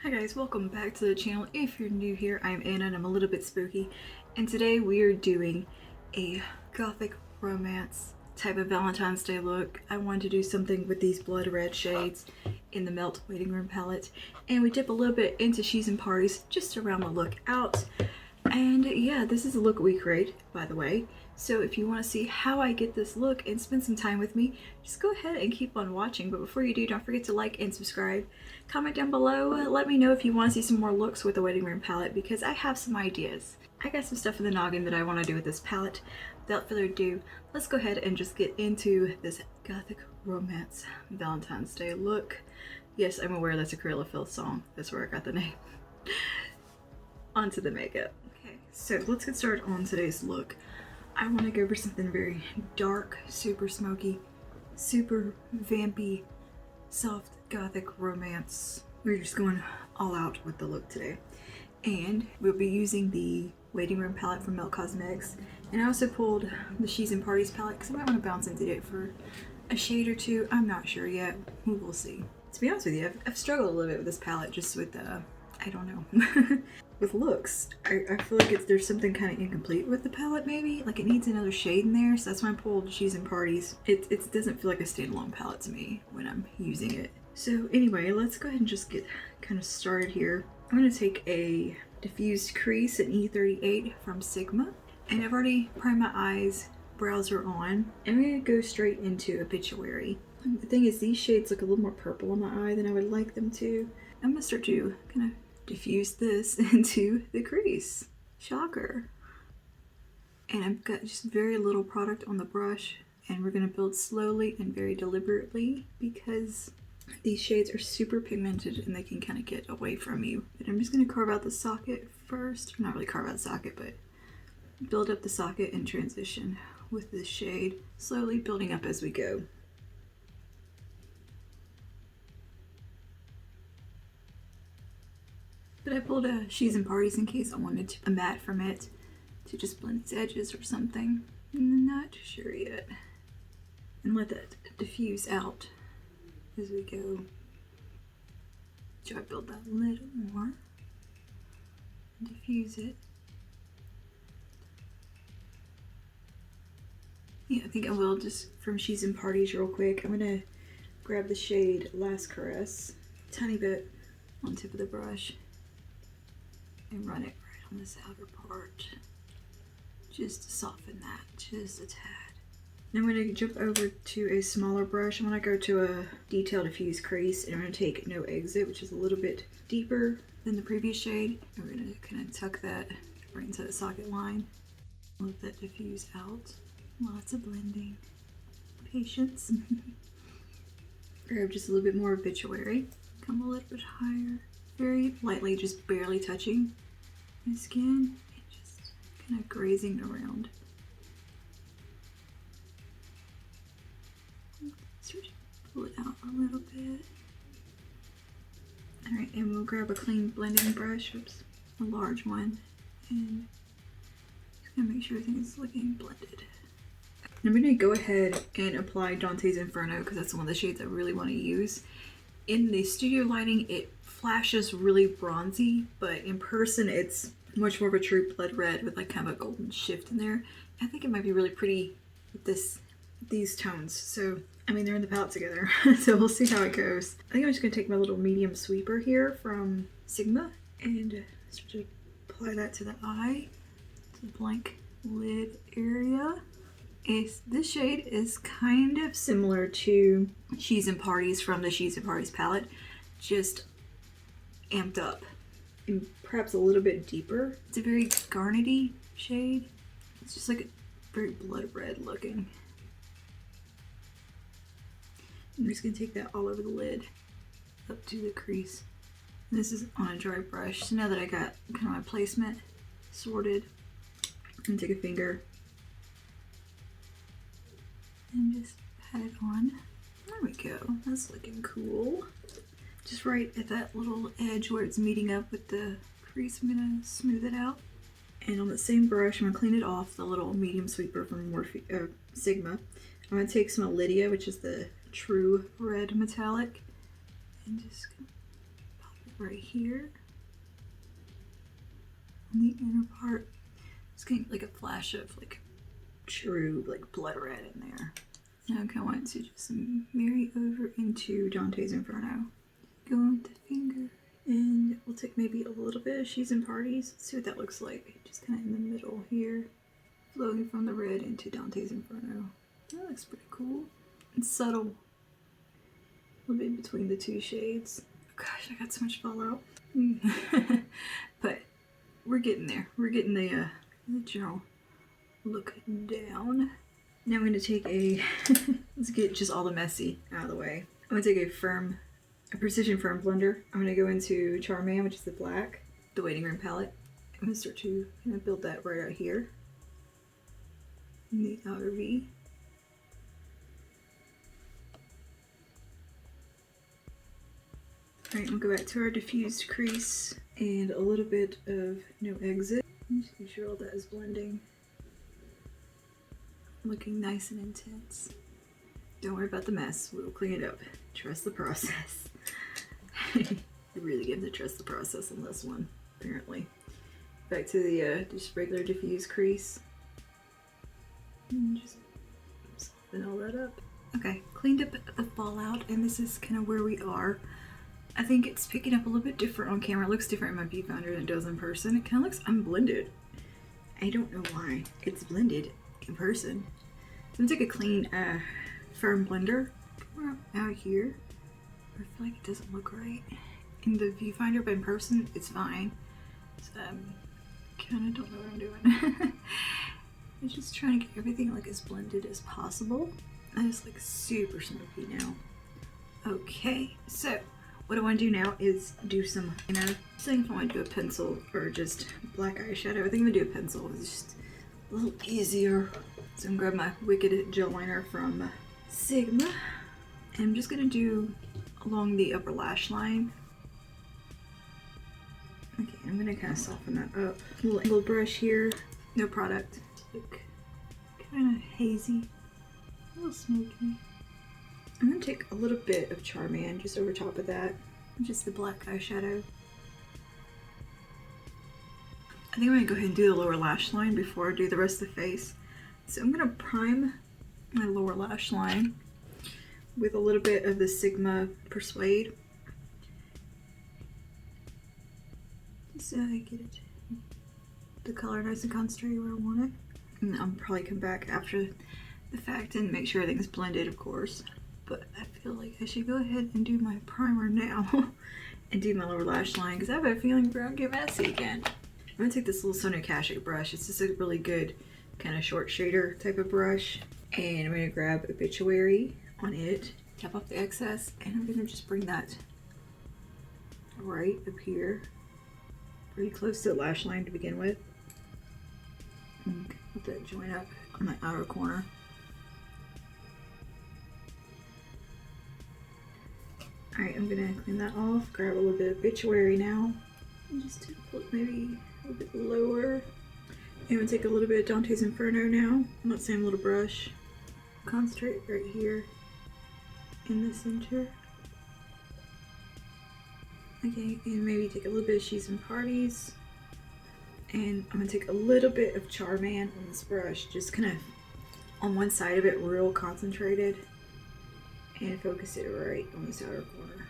Hi guys, welcome back to the channel. If you're new here, I'm Anna and I'm a little bit spooky. And today we are doing a Gothic romance type of Valentine's Day look. I wanted to do something with these blood red shades in the Melt Waiting Room palette. And we dip a little bit into She's and Parties just to round the look out. And yeah, this is a look we create, by the way. So if you want to see how I get this look and spend some time with me, just go ahead and keep on watching. But before you do, don't forget to like and subscribe. Comment down below, let me know if you want to see some more looks with the Waiting Room palette because I have some ideas. I got some stuff in the noggin that I want to do with this palette. Without further ado, let's go ahead and just get into this Gothic romance Valentine's Day look. Yes, I'm aware that's a Cruella Phil song. That's where I got the name. Onto the makeup. Okay, so let's get started on today's look. I want to go for something very dark, super smoky, super vampy, soft Gothic romance. We're just going all out with the look today. And we'll be using the Waiting Room palette from Melt Cosmetics. And I also pulled the She's and Parties palette because I might want to bounce into it for a shade or two. I'm not sure yet. We will see. To be honest with you, I've struggled a little bit with this palette just with, I don't know. With looks, I feel like there's something kind of incomplete with the palette maybe. Like it needs another shade in there, so that's why I pulled She's and Parties. It doesn't feel like a standalone palette to me when I'm using it. So anyway, let's go ahead and just get kind of started here. I'm going to take a diffused crease in E38 from Sigma. And I've already primed my eyes, brows are on. And I'm going to go straight into Obituary. The thing is, these shades look a little more purple on my eye than I would like them to. I'm going to start to kind of diffuse this into the crease. Shocker. And I've got just very little product on the brush, and we're going to build slowly and very deliberately because these shades are super pigmented and they can kind of get away from you. But I'm just going to carve out the socket first. Not really carve out the socket, but build up the socket and transition with this shade, slowly building up as we go. But I pulled a She's and Parties in case I wanted a matte from it to just blend these edges or something. I'm not sure yet. And let that diffuse out as we go. Try to build that a little more. Diffuse it. Yeah, I think I will just from She's and Parties real quick. I'm gonna grab the shade Last Caress, a tiny bit on the tip of the brush. And run it right on this outer part just to soften that just a tad. Now I'm going to jump over to a smaller brush. I'm going to go to a Detail Diffuse crease and I'm going to take No Exit, which is a little bit deeper than the previous shade. And we're going to kind of tuck that right into the socket line. Let that diffuse out. Lots of blending. Patience. Grab just a little bit more Obituary. Come a little bit higher. Very lightly, just barely touching my skin and just kind of grazing around. Start to pull it out a little bit. Alright, and we'll grab a clean blending brush, oops, a large one, and just gonna make sure everything is looking blended. I'm gonna go ahead and apply Dante's Inferno because that's one of the shades I really want to use. In the studio lighting, it flashes really bronzy, but in person it's much more of a true blood red with like kind of a golden shift in there. I think it might be really pretty with these tones. So, I mean, they're in the palette together, so we'll see how it goes. I think I'm just gonna take my little medium sweeper here from Sigma and start to apply that to the eye, to the blank lid area. This shade is kind of similar to She's and Parties from the She's and Parties palette, just amped up and perhaps a little bit deeper. It's a very garnety shade. It's just like a very blood red looking. I'm just gonna take that all over the lid up to the crease. And this is on a dry brush. So now that I got kind of my placement sorted, I'm gonna take a finger and just pat it on. There we go. That's looking cool. Just right at that little edge where it's meeting up with the crease, I'm gonna smooth it out. And on the same brush, I'm gonna clean it off, the little medium sweeper from Sigma. I'm gonna take some Lydia, which is the true red metallic, and just pop it right here on the inner part. Just getting like a flash of like true like blood red in there. Now I kind of want to just marry over into Dante's Inferno. Go with the finger, and we'll take maybe a little bit of She's in Parties. See what that looks like. Just kind of in the middle here, flowing from the red into Dante's Inferno. That looks pretty cool. It's subtle. A little bit between the two shades. Gosh, I got so much fallout. But we're getting there. We're getting the general look down. Now I'm going to take a, let's get just all the messy out of the way. I'm going to take a precision firm blender. I'm going to go into Charman, which is the black, the waiting room palette. I'm going to start to kind of build that right out here in the outer V. Alright, we'll go back to our diffused crease and a little bit of no exit. Just make sure all that is blending. Looking nice and intense. Don't worry about the mess, we'll clean it up. Trust the process. You really have to trust the process on this one, apparently. Back to the just regular diffuse crease. And just soften all that up. Okay, cleaned up the fallout, and this is kind of where we are. I think it's picking up a little bit different on camera. It looks different in my viewfinder than it does in person. It kind of looks unblended. I don't know why. It's blended in person. So I'm gonna take a clean, firm blender. Come out here. I feel like it doesn't look right in the viewfinder, but in person, it's fine. So kind of don't know what I'm doing. I'm just trying to get everything like as blended as possible. And it's like super smoky now. Okay, so what I want to do now is do some, saying if I want to do a pencil or just black eyeshadow. I think I'm going to do a pencil. It's just a little easier. So I'm going to grab my Wicked gel liner from Sigma. And I'm just going to do along the upper lash line. Okay, I'm going to kind of soften that up. A little angled brush here. No product. Look kind of hazy. A little smoky. I'm going to take a little bit of Charman just over top of that. Just the black eyeshadow. I think I'm going to go ahead and do the lower lash line before I do the rest of the face. So I'm going to prime my lower lash line with a little bit of the Sigma Persuade. Just so I get it, the color nice and concentrated where I want it. And I'll probably come back after the fact and make sure everything's blended, of course. But I feel like I should go ahead and do my primer now and do my lower lash line because I have a feeling we're gonna get messy again. I'm gonna take this little Sonia Kashuk brush. It's just a really good kind of short shader type of brush. And I'm gonna grab Obituary on it, tap off the excess, and I'm gonna just bring that right up here, pretty close to the lash line to begin with. And let that join up on my outer corner. Alright, I'm gonna clean that off, grab a little bit of Obituary now, and just put maybe a little bit lower. And I'm gonna take a little bit of Dante's Inferno now, on that same little brush. Concentrate right here in the center. Okay, and maybe take a little bit of She's in Parties. And I'm gonna take a little bit of Charman on this brush, just kind of on one side of it, real concentrated. And focus it right on this outer corner.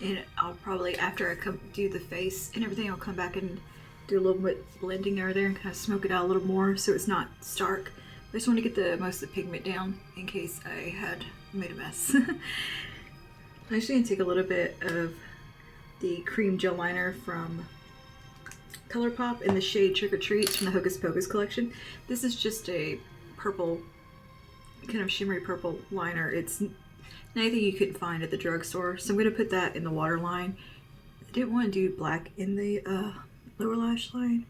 And I'll probably, after I do the face and everything, I'll come back and do a little bit blending over there and kind of smoke it out a little more so it's not stark. I just want to get the most of the pigment down in case I had made a mess. I'm actually going to take a little bit of the cream gel liner from ColourPop in the shade Trick or Treats from the Hocus Pocus collection. This is just a purple, kind of shimmery purple liner. It's anything you couldn't find at the drugstore, so I'm going to put that in the waterline. I didn't want to do black in the lower lash line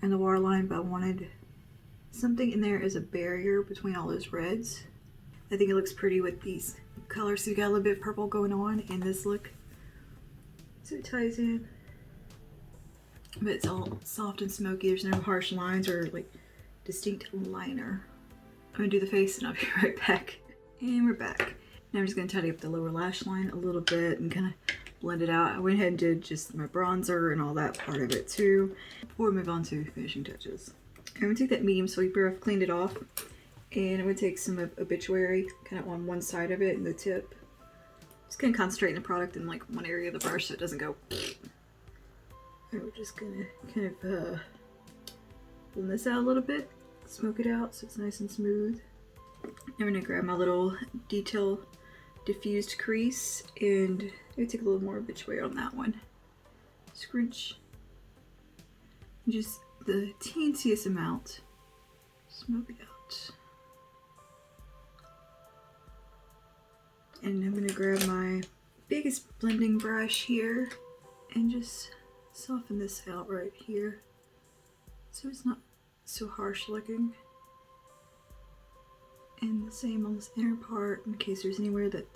and the waterline, but I wanted something in there as a barrier between all those reds. I think it looks pretty with these colors, so you got a little bit of purple going on in this look, so it ties in. But it's all soft and smoky. There's no harsh lines or like distinct liner. I'm going to do the face and I'll be right back. And we're back. Now I'm just going to tidy up the lower lash line a little bit and kind of blend it out. I went ahead and did just my bronzer and all that part of it too. Before we move on to finishing touches, I'm gonna take that medium sweeper, I've cleaned it off, and I'm gonna take some of Obituary kind of on one side of it and the tip. Just gonna concentrate the product in like one area of the brush so it doesn't go. And we're just gonna kind of blend this out a little bit, smoke it out so it's nice and smooth. I'm gonna grab my little detail diffused crease and maybe take a little more Obituary on that one. Scrunch. Just the teensiest amount. Smoke it out. And I'm gonna grab my biggest blending brush here and just soften this out right here so it's not so harsh looking. And the same on this inner part in case there's anywhere that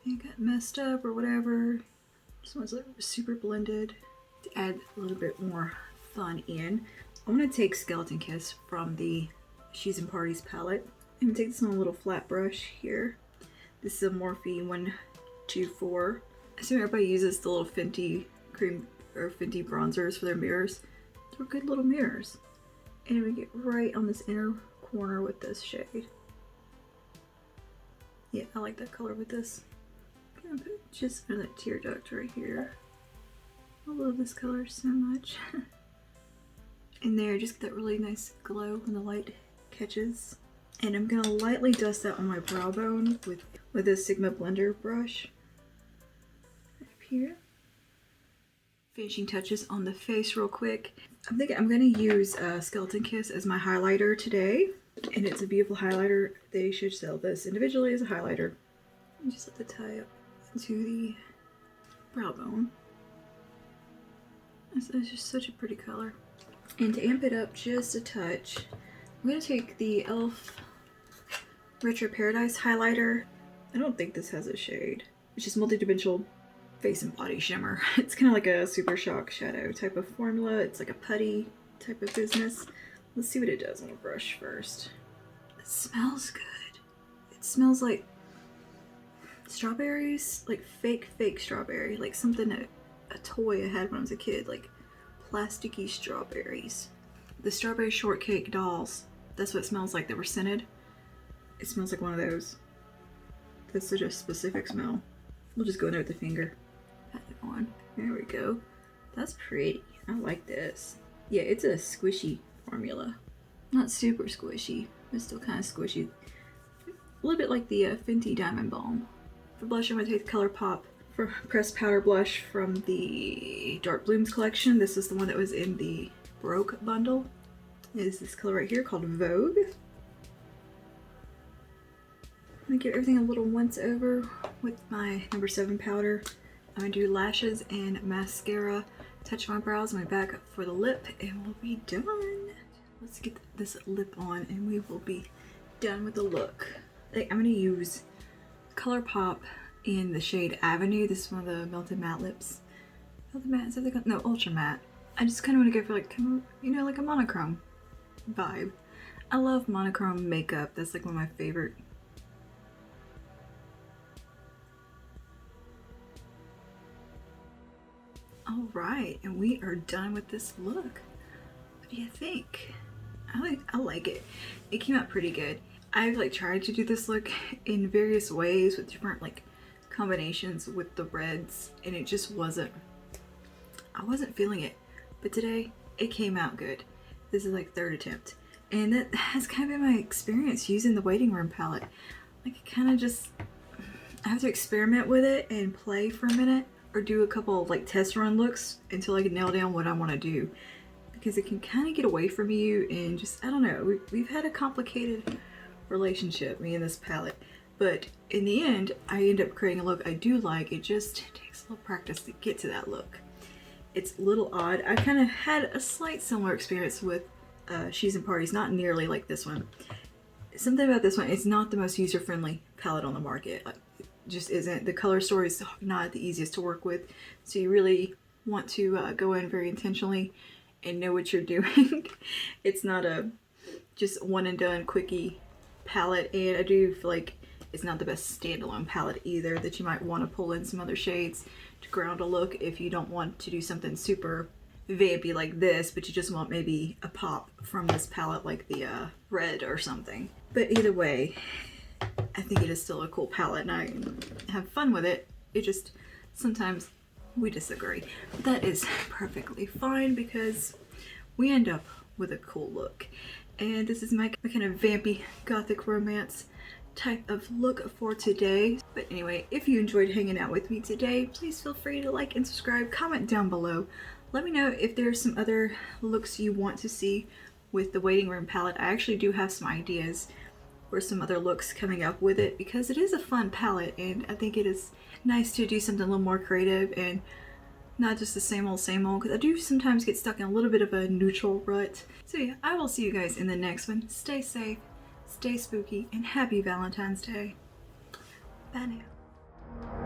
it got messed up or whatever. This one's like super blended to add a little bit more fun in. I'm gonna take Skeleton Kiss from the She's in Parties palette. I'm gonna take this on a little flat brush here. This is a Morphe 124. I assume everybody uses the little Fenty cream or Fenty bronzers for their mirrors. They're good little mirrors. And we get right on this inner corner with this shade. Yeah, I like that color with this. I'm gonna put just under that tear duct right here. I love this color so much. In there, just get that really nice glow when the light catches. And I'm gonna lightly dust that on my brow bone with a Sigma blender brush. Up here. Finishing touches on the face real quick. I'm thinking I'm gonna use Skeleton Kiss as my highlighter today. And it's a beautiful highlighter. They should sell this individually as a highlighter. And just let the tie up into the brow bone. It's just such a pretty color. And to amp it up just a touch, I'm gonna take the e.l.f. Retro Paradise highlighter. I don't think this has a shade. It's just multi-dimensional face and body shimmer. It's kind of like a Super Shock shadow type of formula. It's like a putty type of business. Let's see what it does on a brush first. It smells good. It smells like strawberries, like fake strawberry, like something a toy I had when I was a kid, like plasticky strawberries. The strawberry shortcake dolls. That's what it smells like that were scented. It smells like one of those. That's such a specific smell. We'll just go in there with the finger. Pat it on. There we go. That's pretty. I like this. Yeah, it's a squishy formula. Not super squishy, but still kind of squishy. A little bit like the Fenty Diamond Balm. For blush, I'm going to take the ColourPop for pressed powder blush from the Dark Blooms collection. This is the one that was in the Broke bundle. It is this color right here called Vogue. I'm going to give everything a little once over with my number 7 powder. I'm going to do lashes and mascara. Touch my brows and my back for the lip, and we'll be done. Let's get this lip on and we will be done with the look. I'm going to use ColourPop in the shade Avenue. This is one of the Melted Matte lips. Melted Matte, is that the, no, Ultra Matte. I just kind of want to go for like, you know, like a monochrome vibe. I love monochrome makeup. That's like one of my favorite. All right, and we are done with this look. What do you think? I like it. It came out pretty good. I've like tried to do this look in various ways with different like combinations with the reds, and it just wasn't, I wasn't feeling it. But today it came out good. This is like 3rd attempt. And that has kind of been my experience using the Waiting Room palette. Like it kind of just, I have to experiment with it and play for a minute or do a couple of like test run looks until I can nail down what I want to do. Because it can kind of get away from you and just, I don't know, we've had a complicated relationship, me and this palette. But in the end, I end up creating a look I do like. It just takes a little practice to get to that look. It's a little odd. I kind of had a slight similar experience with She's in Parties, not nearly like this one. Something about this one, it's not the most user-friendly palette on the market. Like, it just isn't. The color story is not the easiest to work with. So you really want to go in very intentionally and know what you're doing. It's not a just one and done quickie palette, and I do feel like it's not the best standalone palette either, that you might want to pull in some other shades to ground a look if you don't want to do something super vampy like this, but you just want maybe a pop from this palette like the red or something. But either way, I think it is still a cool palette and I have fun with it. It just, sometimes we disagree. But that is perfectly fine because we end up with a cool look. And this is my kind of vampy gothic romance type of look for today. But anyway, if you enjoyed hanging out with me today, please feel free to like and subscribe, comment down below. Let me know if there's some other looks you want to see with the Waiting Room palette. I actually do have some ideas for some other looks coming up with it because it is a fun palette and I think it is nice to do something a little more creative and not just the same old because I do sometimes get stuck in a little bit of a neutral rut. So yeah, I will see you guys in the next one. Stay safe, stay spooky, and happy Valentine's Day. Bye now.